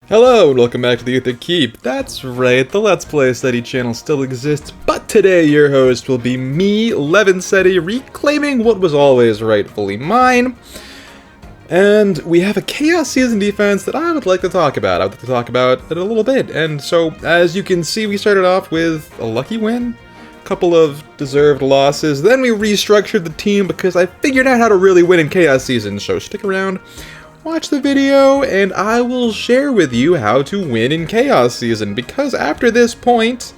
Hello and welcome back to the Aether Keep. That's right, the Let's Play Study channel still exists, but today your host will be me, Levinseti, reclaiming what was always rightfully mine. And we have a Chaos Season defense that I would like to talk about. I would like to talk about it a little bit. And so, as you can see, we started off with a lucky win, a couple of deserved losses, then we restructured the team because I figured out how to really win in Chaos Season, so stick around. Watch the video, and I will share with you how to win in Chaos Season, because after this point,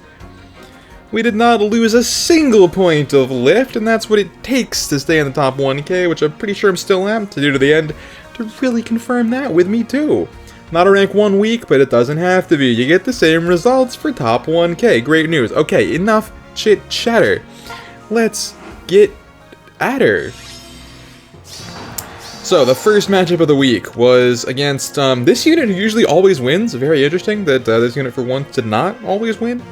we did not lose a single point of lift, and that's what it takes to stay in the top 1k, which I'm pretty sure I'm still am, to do to the end, to really confirm that with me too. Not a rank 1 week, but it doesn't have to be. You get the same results for top 1k. Great news. Okay, enough chit-chatter. Let's get Aether. So, the first matchup of the week was against this unit who usually always wins. Very interesting that this unit for once did not always win.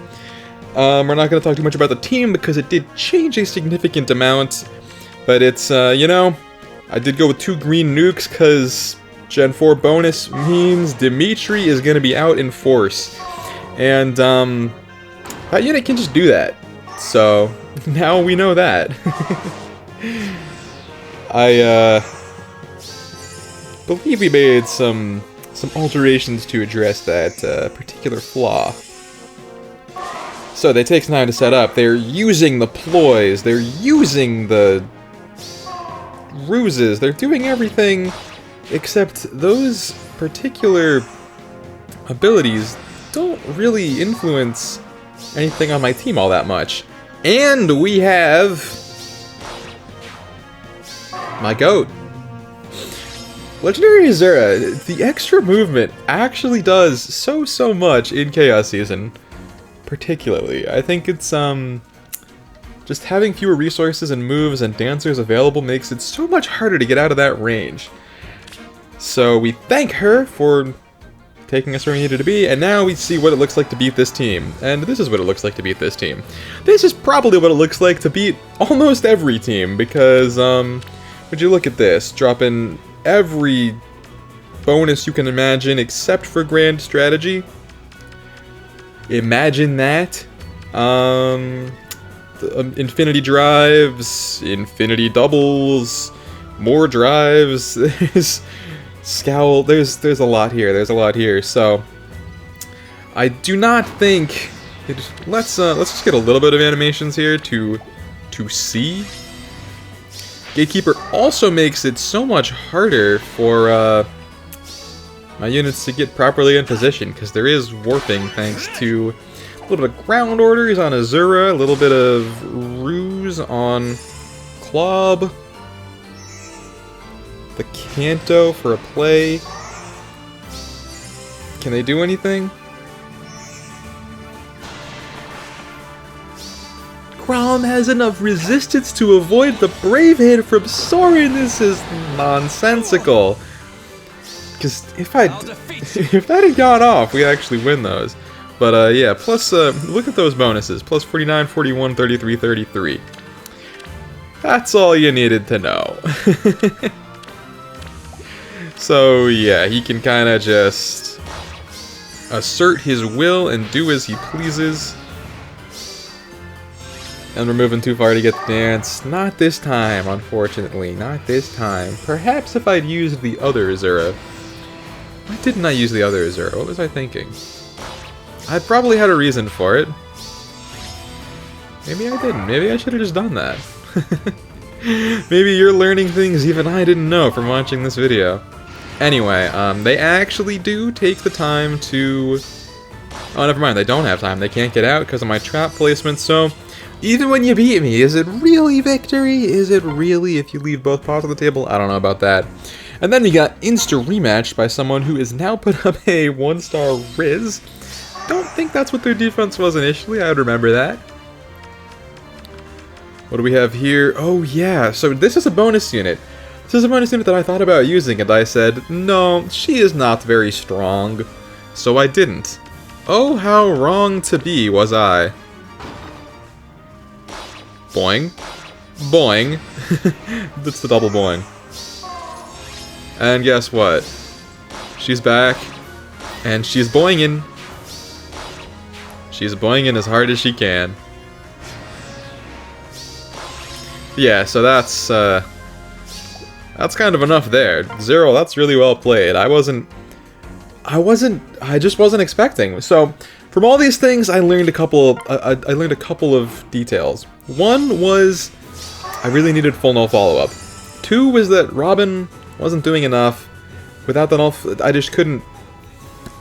We're not going to talk too much about the team because it did change a significant amount. But it's, you know, I did go with 2 green nukes because Gen 4 bonus means Dimitri is going to be out in force. And that unit can just do that. So, now we know that. I believe we made some alterations to address that particular flaw. So they take some time to set up. They're using the ploys. They're using the ruses. They're doing everything except those particular abilities don't really influence anything on my team all that much. And we have my goat. Legendary Azura, the extra movement actually does so much in Chaos Season, particularly. I think it's, just having fewer resources and moves and dancers available makes it so much harder to get out of that range. So we thank her for taking us where we needed to be, and now we see what it looks like to beat this team. And this is what it looks like to beat this team. This is probably what it looks like to beat almost every team, because, would you look at this, dropping every bonus you can imagine except for Grand Strategy. Imagine that. Infinity drives, infinity doubles, more drives. There's scowl. There's a lot here. There's a lot here. So I do not think. Let's just get a little bit of animations here to see. Gatekeeper also makes it so much harder for my units to get properly in position, because there is warping thanks to a little bit of ground orders on Azura, a little bit of ruse on Klob, the Canto for a play. Can they do anything? Grom has enough resistance to avoid the Brave hit from Sorin. This is nonsensical. Because if that had gone off, we actually win those. But yeah, plus, look at those bonuses. Plus 49, 41, 33, 33. That's all you needed to know. So yeah, he can kind of just assert his will and do as he pleases. And we're moving too far to get the dance. Not this time, unfortunately. Not this time. Perhaps if I'd used the other Azura. Why didn't I use the other Azura? What was I thinking? I probably had a reason for it. Maybe I didn't. Maybe I should have just done that. Maybe you're learning things even I didn't know from watching this video. Anyway, they actually do take the time to... Oh, never mind. They don't have time. They can't get out because of my trap placement, so... Even when you beat me, is it really victory? Is it really if you leave both paws on the table? I don't know about that. And then we got insta-rematched by someone who has now put up a 1-star Riz. Don't think that's what their defense was initially, I would remember that. What do we have here? Oh yeah, so this is a bonus unit. This is a bonus unit that I thought about using, and I said, no, she is not very strong. So I didn't. Oh, how wrong to be was I. Boing. Boing. That's the double boing. And guess what? She's back. And she's boinging. She's boinging as hard as she can. Yeah, so that's kind of enough there. Zero, that's really well played. I just wasn't expecting. So, from all these things, I learned a couple of details. One was I really needed full null follow-up. Two was that Robin wasn't doing enough. Without the null, I just couldn't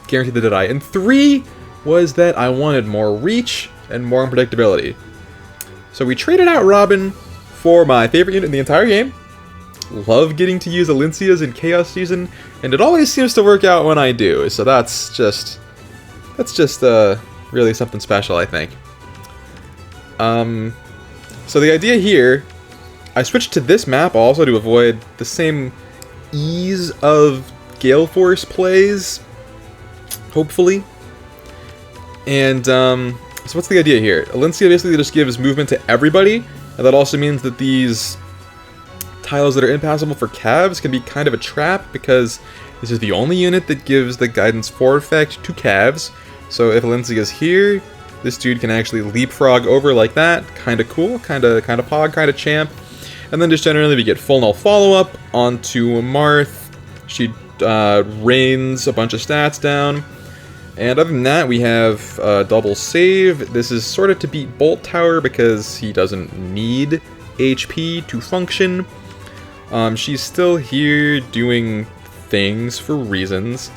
guarantee the die. And three was that I wanted more reach and more unpredictability. So we traded out Robin for my favorite unit in the entire game. Love getting to use Alencia's in Chaos Season, and it always seems to work out when I do, so that's just really something special, I think. So the idea here, I switched to this map also to avoid the same ease of Gale Force plays, hopefully. And, so what's the idea here? Alencia basically just gives movement to everybody, and that also means that these tiles that are impassable for Cavs can be kind of a trap, because this is the only unit that gives the Guidance 4 effect to Cavs. So if Alencia is here, this dude can actually leapfrog over like that. Kinda cool, kinda pog, kinda champ. And then just generally we get full null follow-up onto Marth. She rains a bunch of stats down. And other than that, we have double save. This is sort of to beat Bolt Tower because he doesn't need HP to function. She's still here doing things for reasons.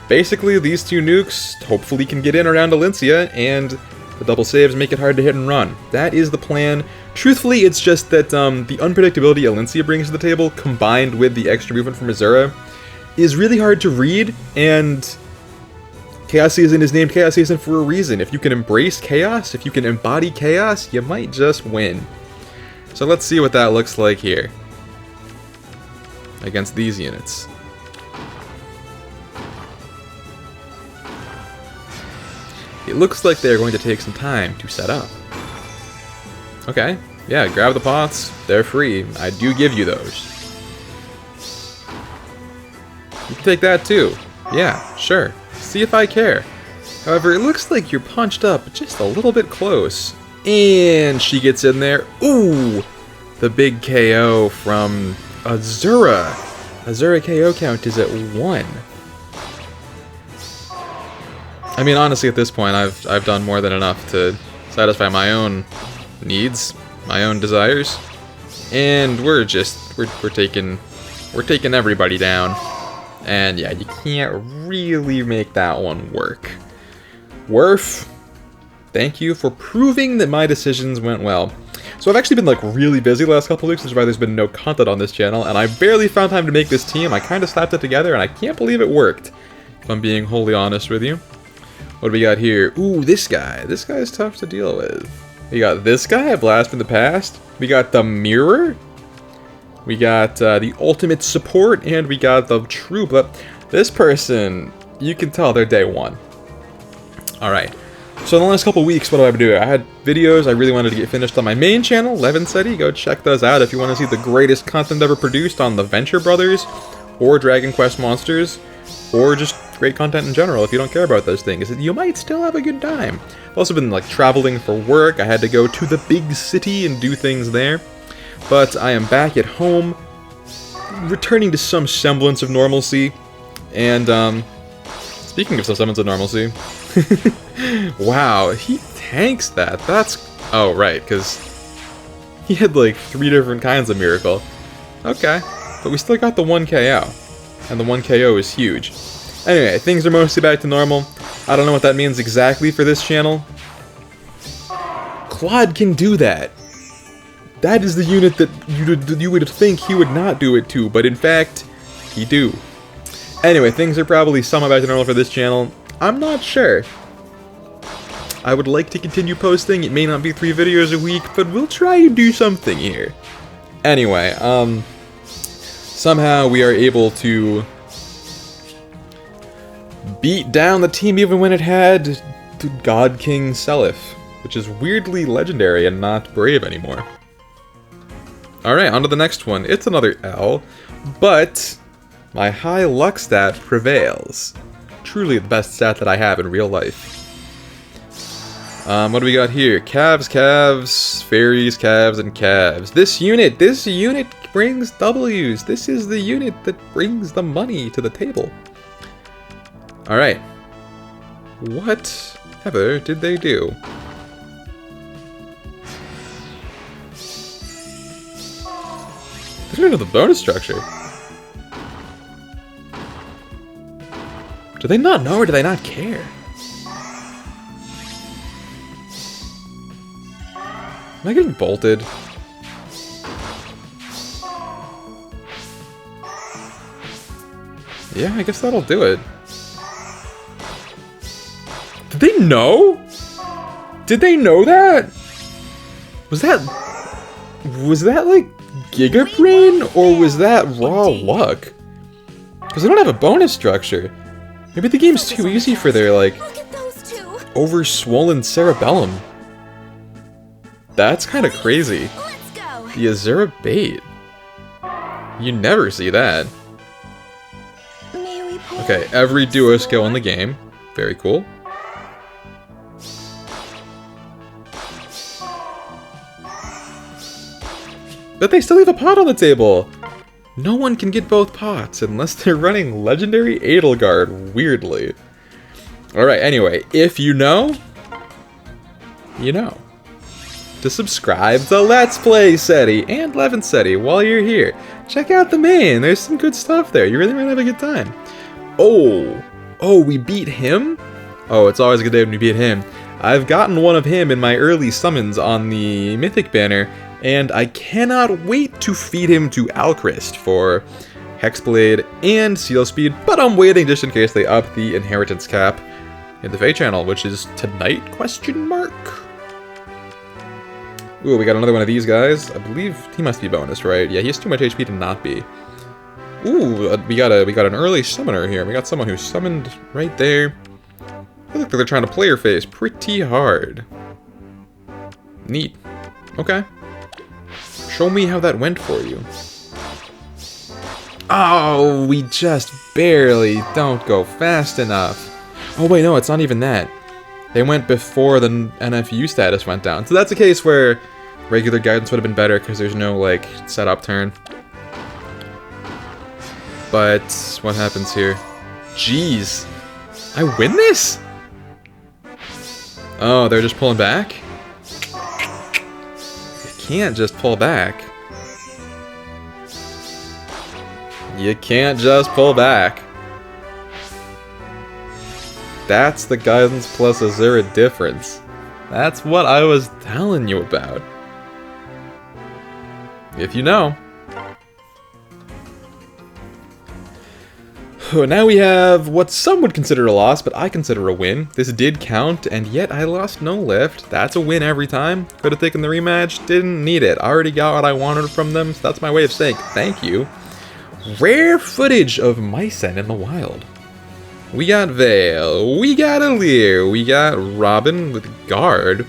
Basically, these two nukes hopefully can get in around Alencia, and the double saves make it hard to hit and run. That is the plan. Truthfully, it's just that the unpredictability Alencia brings to the table, combined with the extra movement from Azura, is really hard to read, and Chaos Season is named Chaos Season for a reason. If you can embrace chaos, if you can embody chaos, you might just win. So let's see what that looks like here against these units. It looks like they're going to take some time to set up. Okay, yeah, grab the pots. They're free. I do give you those. You can take that too. Yeah, sure. See if I care. However, it looks like you're punched up just a little bit close. And she gets in there. Ooh! The big KO from Azura. Azura KO count is at 1. I mean, honestly, at this point, I've done more than enough to satisfy my own needs, my own desires, and we're taking everybody down. And yeah, you can't really make that one work. Worf, thank you for proving that my decisions went well. So I've actually been like really busy the last couple of weeks, which is why there's been no content on this channel, and I barely found time to make this team. I kind of slapped it together, and I can't believe it worked, if I'm being wholly honest with you. What do we got here? Ooh, this guy. This guy's tough to deal with. We got this guy, Blast from the Past. We got the Mirror. We got the Ultimate Support, and we got the True Blood. This person, you can tell they're day one. Alright. So in the last couple weeks, what have I been doing? I had videos I really wanted to get finished on my main channel, Levin Seti. Go check those out if you want to see the greatest content ever produced on the Venture Brothers, or Dragon Quest Monsters, or just great content in general. If you don't care about those things, you might still have a good time. I've also been like traveling for work. I had to go to the big city and do things there. But I am back at home, returning to some semblance of normalcy. And speaking of some semblance of normalcy, wow, he tanks that. That's, oh right, because he had like 3 different kinds of miracle. Okay, but we still got the 1 KO, and the 1 KO is huge. Anyway, things are mostly back to normal. I don't know what that means exactly for this channel. Claude can do that. That is the unit that you would think he would not do it to, but in fact, he do. Anyway, things are probably somewhat back to normal for this channel. I'm not sure. I would like to continue posting. It may not be 3 videos a week, but we'll try to do something here. Anyway, somehow we are able to beat down the team even when it had God King Seliph, which is weirdly legendary and not brave anymore. Alright, on to the next one. It's another L, but my high luck stat prevails. truly the best stat that I have in real life. What do we got here? Calves, calves, fairies, calves, and calves. This unit brings W's. This is the unit that brings the money to the table. Alright. Whatever did they do? They don't know the bonus structure. Do they not know or do they not care? Am I getting bolted? Yeah, I guess that'll do it. Did they know? Did they know that? Was that like Giga Brain or was that raw luck? Because they don't have a bonus structure. Maybe the game's too easy for their like overswollen cerebellum. That's kind of crazy. The Azura bait. You never see that. Okay, every duo skill in the game. Very cool. But they still leave a pot on the table! No one can get both pots unless they're running Legendary Edelgard, weirdly. Alright, anyway, if you know, you know. To subscribe to Let's Play SETI and Levin SETI while you're here. Check out the main, there's some good stuff there, you really might have a good time. Oh, we beat him? Oh, it's always a good day when we beat him. I've gotten one of him in my early summons on the Mythic banner, and I cannot wait to feed him to Alchrist for Hexblade and Seal Speed, but I'm waiting just in case they up the inheritance cap in the FEH channel, which is tonight, question mark? Ooh, we got another one of these guys. I believe he must be bonus, right? Yeah, he has too much HP to not be. Ooh, we got an early summoner here. We got someone who's summoned right there. I look like they're trying to play your face pretty hard. Neat. Okay. Show me how that went for you. Oh, we just barely don't go fast enough. Oh wait, no, it's not even that. They went before the NFU status went down. So that's a case where regular guidance would have been better because there's no, like, setup turn. But what happens here? Jeez. I win this? Oh, they're just pulling back? You can't just pull back. You can't just pull back. That's the guidance plus Azura difference. That's what I was telling you about. If you know. Now we have what some would consider a loss, but I consider a win. This did count, and yet I lost no lift. That's a win every time. Could have taken the rematch, didn't need it. I already got what I wanted from them, so that's my way of saying thank you. Rare footage of Mycen in the wild. We got Vale, we got Alir, we got Robin with Guard.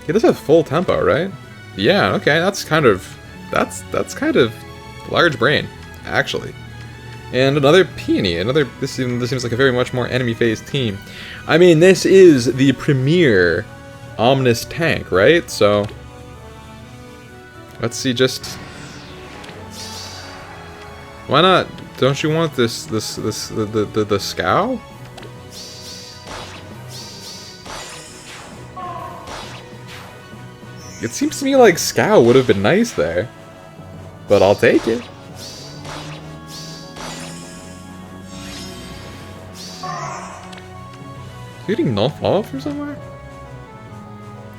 He does have full tempo, right? Yeah, okay, that's kind of large brain, actually. And another Peony, this seems like a very much more enemy-phased team. I mean, this is the premier Omnis tank, right? So, let's see, just... Why not? Don't you want the Scow? It seems to me like Scow would have been nice there. But I'll take it. Is he getting null follow-up from somewhere?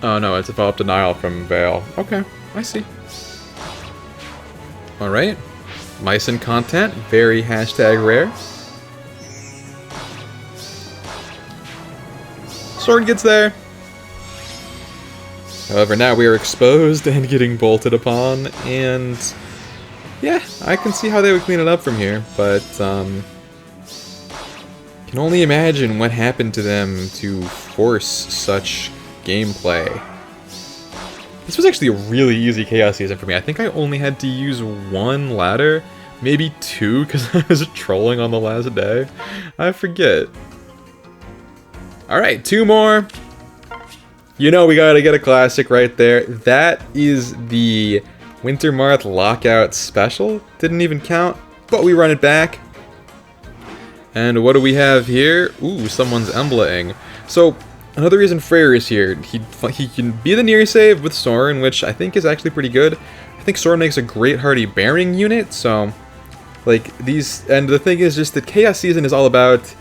Oh no, it's a follow-up denial from Vale. Okay, I see. Alright. Mycen content, very #rare. Sword gets there. However, now we are exposed and getting bolted upon, and yeah, I can see how they would clean it up from here, but can only imagine what happened to them to force such gameplay. This was actually a really easy Chaos season for me. I think I only had to use one ladder, Maybe 2 because I was trolling on the last day. I forget. Alright, 2 more. You know we gotta get a classic right there. That is the Winter Marth Lockout Special. Didn't even count, but we run it back. And what do we have here? Ooh, someone's emblating. So, another reason Freyr is here. He can be the near save with Soren, which I think is actually pretty good. I think Soren makes a great Hardy Bearing unit, so... Like, these... And the thing is just that Chaos Season is all about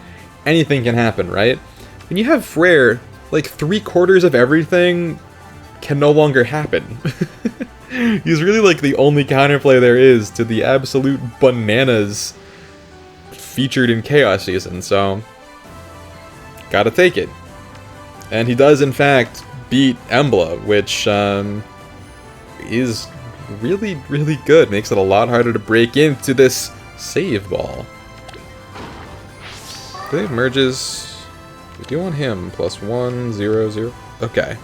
anything can happen, right? When you have Freyr, like, 3/4 of everything can no longer happen. He's really, like, the only counterplay there is to the absolute bananas featured in Chaos Season, so... Gotta take it. And he does, in fact, beat Embla, which, is really, really good. Makes it a lot harder to break into this save ball. Do they have merges? We do want him. +1, 0, 0. Okay.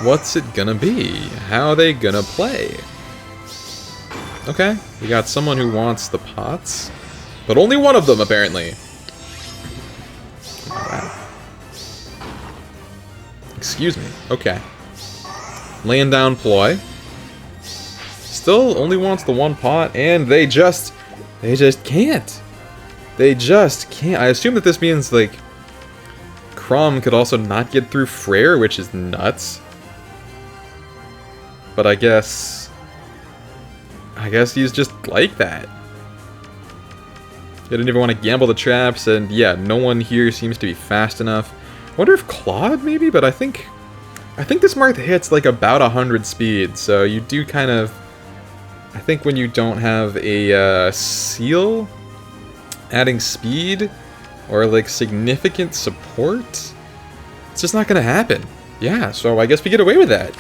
What's it gonna be? How are they gonna play? Okay, we got someone who wants the pots. But only one of them, apparently. Wow. Excuse me. Okay. Laying down ploy. Still only wants the 1 pot, and they just can't. They just can't. I assume that this means, like, Crom could also not get through Freyr, which is nuts. But I guess he's just like that. He didn't even want to gamble the traps, and yeah, no one here seems to be fast enough. I wonder if Claude, maybe? But I think this Marth hits like about 100 speed, so you do kind of... I think when you don't have a seal, adding speed, or like significant support, it's just not gonna happen. Yeah, so I guess we get away with that.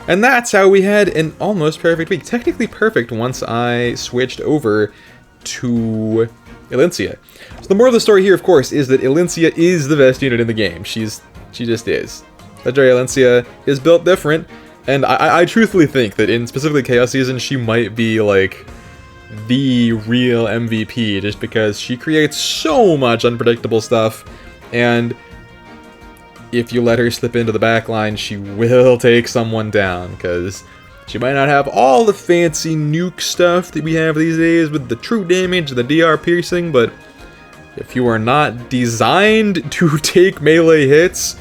And that's how we had an almost perfect week. Technically perfect once I switched over to Elincia. So the moral of the story here, of course, is that Elincia is the best unit in the game. She just is. Legendary Elincia is built different, and I truthfully think that in specifically Chaos Season, she might be like the real MVP, just because she creates so much unpredictable stuff, and if you let her slip into the backline, she will take someone down, because she might not have all the fancy nuke stuff that we have these days with the true damage and the DR piercing, but if you are not designed to take melee hits,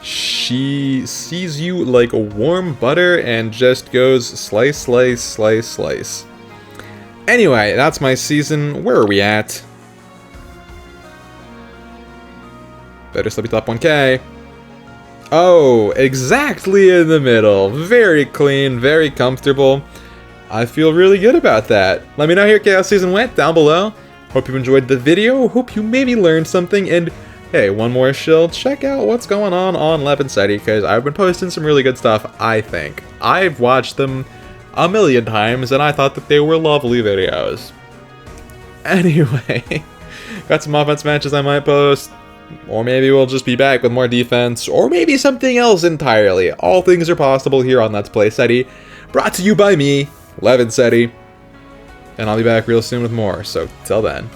she sees you like a warm butter and just goes slice, slice, slice, slice. Anyway, that's my season. Where are we at? Better still be top 1K. Oh, exactly in the middle. Very clean, very comfortable. I feel really good about that. Let me know how your Chaos Season went down below. Hope you enjoyed the video. Hope you maybe learned something. And hey, one more shill. Check out what's going on Levin City, because I've been posting some really good stuff, I think. I've watched them a million times, and I thought that they were lovely videos. Anyway, got some offense matches I might post. Or maybe we'll just be back with more defense, or maybe something else entirely. All things are possible here on Let's Play SETI, brought to you by me, Levin City. And I'll be back real soon with more, so till then.